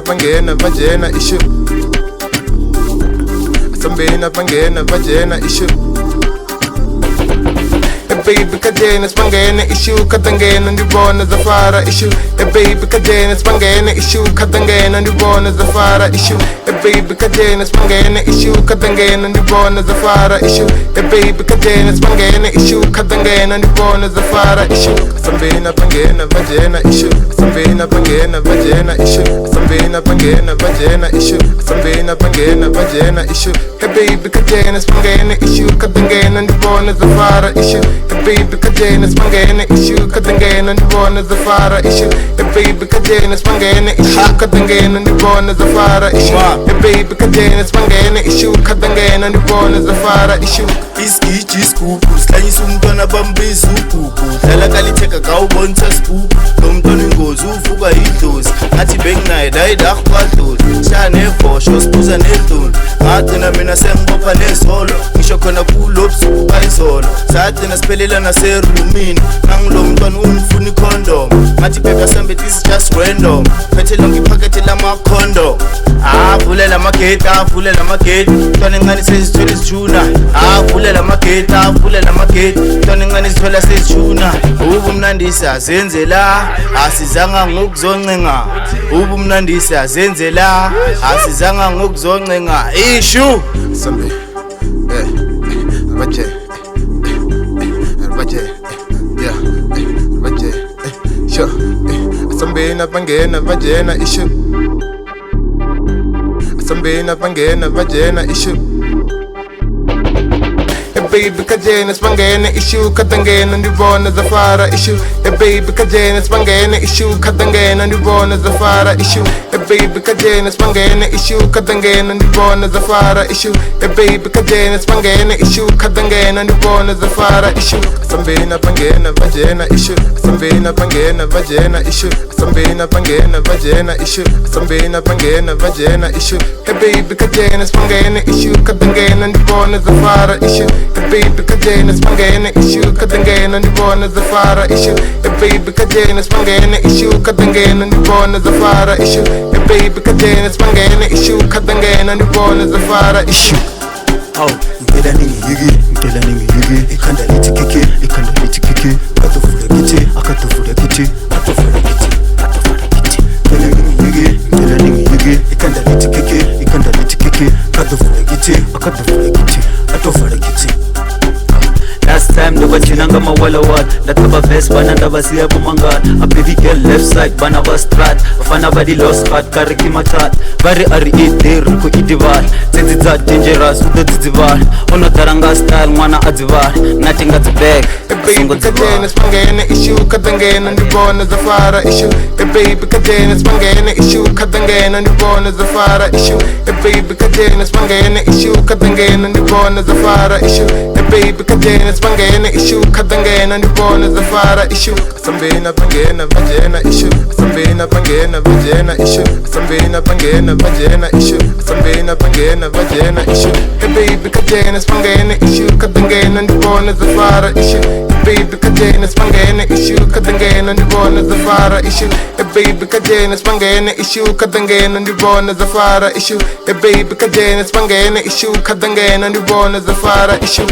Bangena vajena issue. Sambina bangena vajena issue. Baby kajena spangena issue katangena ndibona zafara issue. Baby kajena spangena issue katangena ndibona zafara issue. Baby kajena spangena issue katangena ndibona zafara issue. Baby kajena spangena issue katangena ndibona zafara issue. Sambina bangena vajena issue. Sambina bangena vajena issue. Sambina bangena vajena issue. Sambina bangena vajena issue. Baby kajena spangena issue katangena ndibona zafara issue. Baby kajena spangena issue katangena ndibona zafara issue. Baby kajena spangena issue katangena ndibona zafara issue. Baby kajena spangena issue katangena ndibona zafara issue. Isigiji isigubhu sihlanyisa umntwana bambiza ugugu dlala kalitheka kawubonisa sibhubhu lo mntwana ingozi uvuka idlozi ngathi benginaye dayidakho kwadlozi shaya nevosho sibuza nedlozi ngagcina mina sengibopha nezolo ngisho khona kulobusuku kayizolo sagcina siphelela naserumini nangilo mntwana ungifuna ikhondom ngathi phepha sambe this is just random phethe lonke iphakethe lamakhondom vulela amagate vulela amagate mntwana encane sezithwele isijuna vulela amagate vulela amagate mntwana encane sithola sezijuna ubumnandisi azenzela asizanga ngokuzoncenga ubumnandisi azenzela asizanga ngokuzoncenga issue Sambe baje baje yeah baje sure Sambina bangena vajena issue. Sambina bangena vajena issue. Baby kajena spangena issue katangena ndibona zafara issue. Baby kajena spangena issue katangena ndibona zafara issue. Baby kajena spangena issue katangena ndibona zafara issue. Baby kajena spangena issue katangena ndibona zafara issue. Sambina bangena vajena issue. Sambina bangena vajena issue. Sambina bangena vajena issue. Sambina bangena vajena issue. Baby kajena spangena issue katangena ndibona zafara issue. Baby kajena spangena issue katangena ndibona zafara issue. Baby kajena spangena issue katangena ndibona zafara issue. Baby kajena spangena issue katangena ndibona zafara issue. Ngela ningi yigi ikhanda lithi kiki katofula kithi akatofula kithi ngela ningi yigi ikhanda lithi kiki katofula kithi akatofula kithi. Last time never chinanga mawala wat Lataba vest bana ndaba siya bumangat A baby girl left side bana was strat Bafana badi lost cut kariki matat Bari ari ide ruko idivar Zizza dangerous udo zizivar Ono taranga style mwana adzivar Nothing at the back Baby kajena spangena issue katangena ndibona zafara issue. Baby kajena spangena issue katangena ndibona zafara issue. Baby kajena spangena issue katangena ndibona zafara issue. Baby kajena spangena issue katangena ndibona zafara issue. Sambina bangena vajena issue. Sambina bangena vajena issue. Sambina bangena vajena issue. Sambina bangena vajena issue. Baby kajena spangena issue katangena ndibona zafara issue. Baby kajena spangena issue katangena ndibona zafara issue. Baby kajena spangena issue katangena ndibona zafara issue. Baby kajena spangena issue katangena ndibona zafara issue.